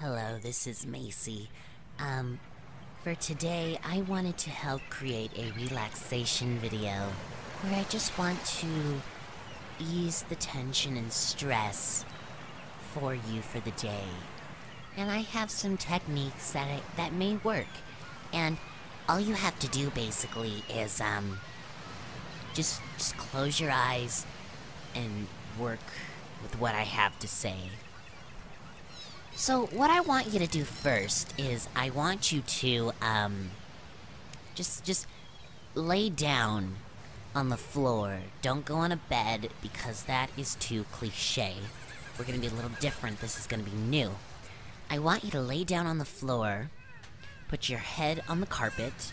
Hello, this is Macy. For today, I wanted to help create a relaxation video where I just want to ease the tension and stress for you for the day. And I have some techniques that may work. And all you have to do basically is just close your eyes and work with what I have to say. So what I want you to do first is I want you to just lay down on the floor. Don't go on a bed because that is too cliche. We're gonna be a little different. This is gonna be new. I want you to lay down on the floor, put your head on the carpet,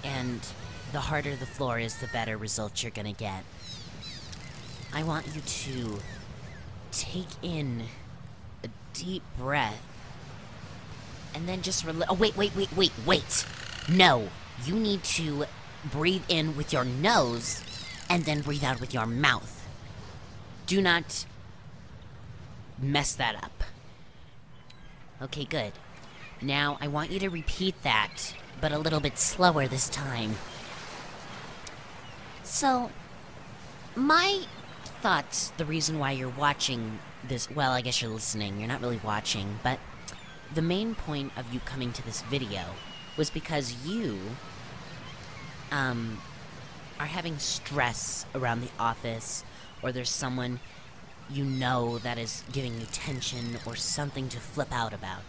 and the harder the floor is, the better results you're gonna get. I want you to take in a deep breath, and then just oh, wait. No, you need to breathe in with your nose, and then breathe out with your mouth. Do not mess that up. Okay, good. Now, I want you to repeat that, but a little bit slower this time. So, my thoughts, the reason why you're watching this, well, I guess you're listening, you're not really watching, but the main point of you coming to this video was because you, are having stress around the office, or there's someone you know that is giving you tension or something to flip out about.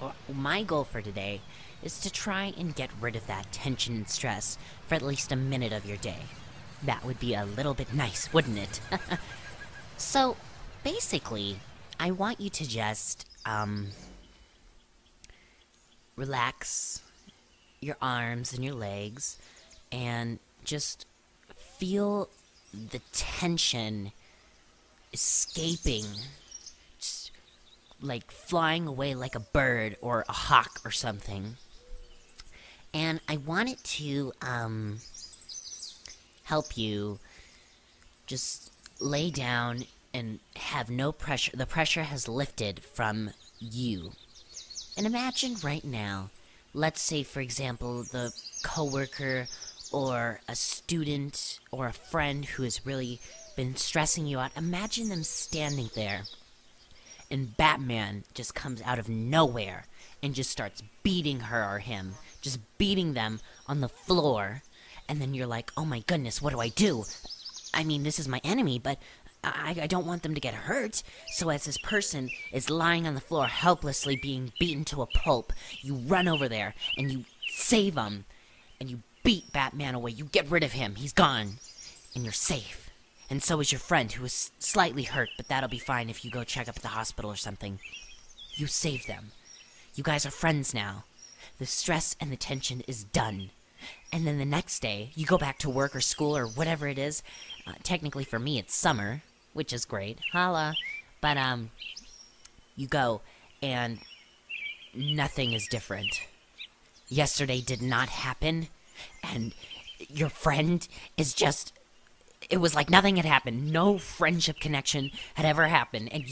Well, my goal for today is to try and get rid of that tension and stress for at least a minute of your day. That would be a little bit nice, wouldn't it? So, basically, I want you to just, relax your arms and your legs and just feel the tension escaping, just like flying away like a bird or a hawk or something. And I want it to, help you just lay down and have no pressure. The pressure has lifted from you. And imagine right now, let's say, for example, the coworker or a student or a friend who has really been stressing you out. Imagine them standing there, and Batman just comes out of nowhere and just starts beating her or him, just beating them on the floor. And then you're like, oh my goodness, what do I do? I mean, this is my enemy, but I don't want them to get hurt. So as this person is lying on the floor, helplessly being beaten to a pulp, you run over there, and you save him, and you beat Batman away. You get rid of him. He's gone. And you're safe. And so is your friend, who is slightly hurt, but that'll be fine if you go check up at the hospital or something. You save them. You guys are friends now. The stress and the tension is done. And then the next day, you go back to work or school or whatever it is. Technically for me, it's summer, which is great. Holla. But, you go, and nothing is different. Yesterday did not happen, and your friend is just, it was like nothing had happened. No friendship connection had ever happened, and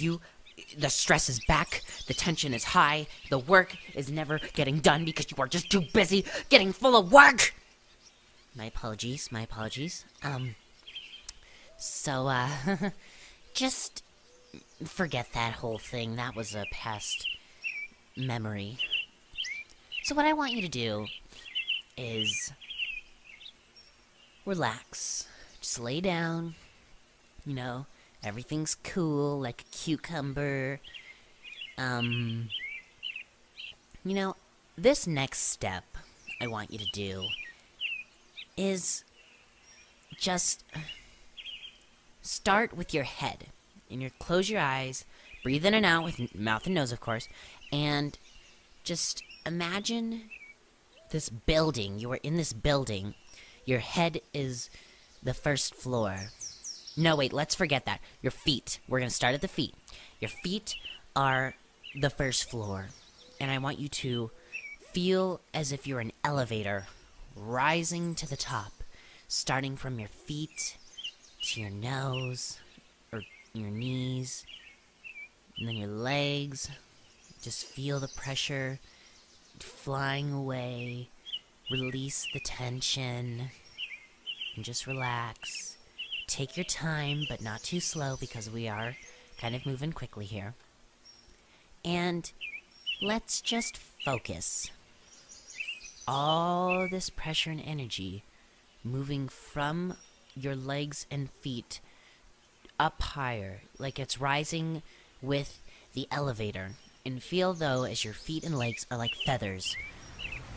the stress is back, the tension is high, the work is never getting done because you are just too busy getting full of work! My apologies. So, just forget that whole thing. That was a past memory. So what I want you to do is relax. Just lay down, everything's cool, like a cucumber. This next step I want you to do is just start with your head. And you close your eyes, breathe in and out with mouth and nose, of course, and just imagine this building. You are in this building. Your head is the first floor. No, wait, let's forget that. Your feet. We're going to start at the feet. Your feet are the first floor. And I want you to feel as if you're an elevator rising to the top, starting from your feet to your nose, or your knees, and then your legs, Just feel the pressure flying away. Release the tension. And just relax. Take your time, but not too slow because we are kind of moving quickly here. And let's just focus. All this pressure and energy moving from your legs and feet up higher, like it's rising with the elevator. And feel, though, as your feet and legs are like feathers,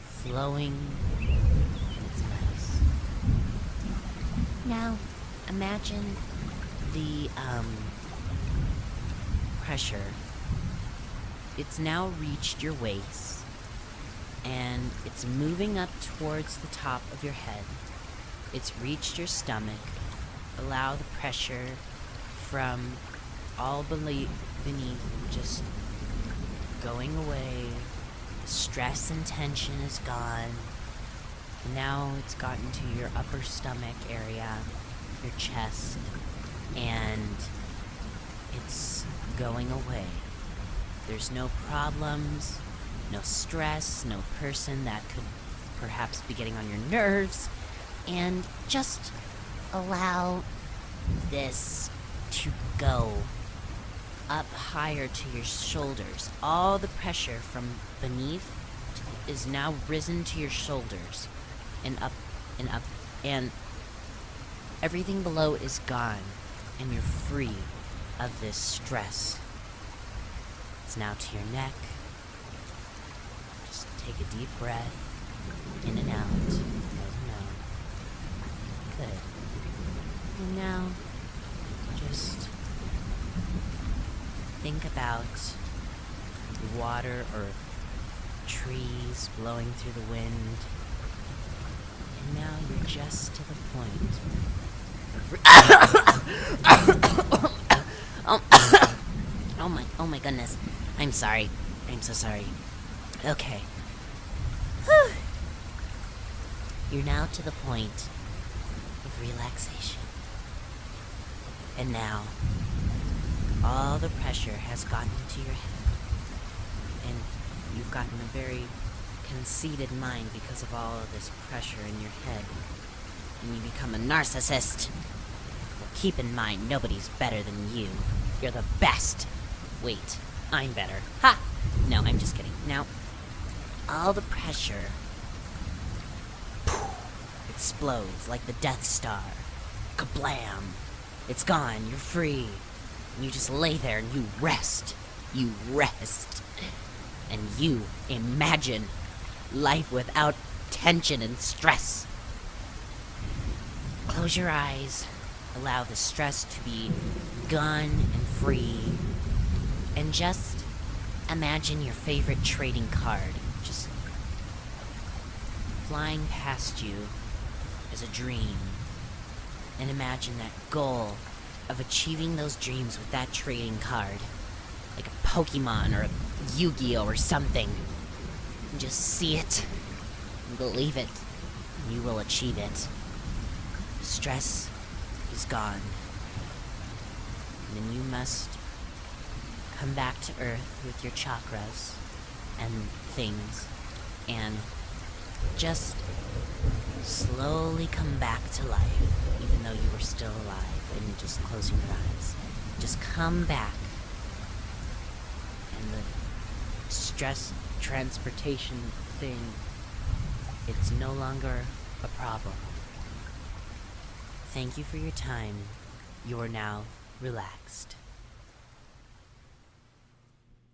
flowing, and it's nice. Now, imagine the pressure. It's now reached your waist, and it's moving up towards the top of your head. It's reached your stomach. Allow the pressure from all beneath just going away. The stress and tension is gone. Now it's gotten to your upper stomach area, your chest, and it's going away. There's no problems, no stress, no person that could perhaps be getting on your nerves, and just allow this to go up higher to your shoulders. All the pressure from beneath is now risen to your shoulders, and up, and everything below is gone, and you're free of this stress. It's now to your neck. Just take a deep breath, in and out, nose and out. Good. And now, just think about water or trees blowing through the wind. And now you're just to the point of oh my goodness. I'm sorry. I'm so sorry. Okay. Whew. You're now to the point of relaxation. And now, all the pressure has gotten into your head. And you've gotten a very conceited mind because of all of this pressure in your head. And you become a narcissist. Well, keep in mind, nobody's better than you. You're the best. Wait, I'm better. Ha! No, I'm just kidding. Now, all the pressure explodes like the Death Star. Kablam! It's gone. You're free. And you just lay there and you rest. You rest. And you imagine life without tension and stress. Close your eyes. Allow the stress to be gone and free. And just imagine your favorite trading card just flying past you as a dream. And imagine that goal of achieving those dreams with that trading card. Like a Pokemon or a Yu-Gi-Oh! Or something. And just see it. And believe it. And you will achieve it. Stress is gone. And then you must come back to Earth with your chakras and things. And just slowly come back to life, even though you were still alive, and just closing your eyes. Just come back. And the stress transportation thing, it's no longer a problem. Thank you for your time. You are now relaxed.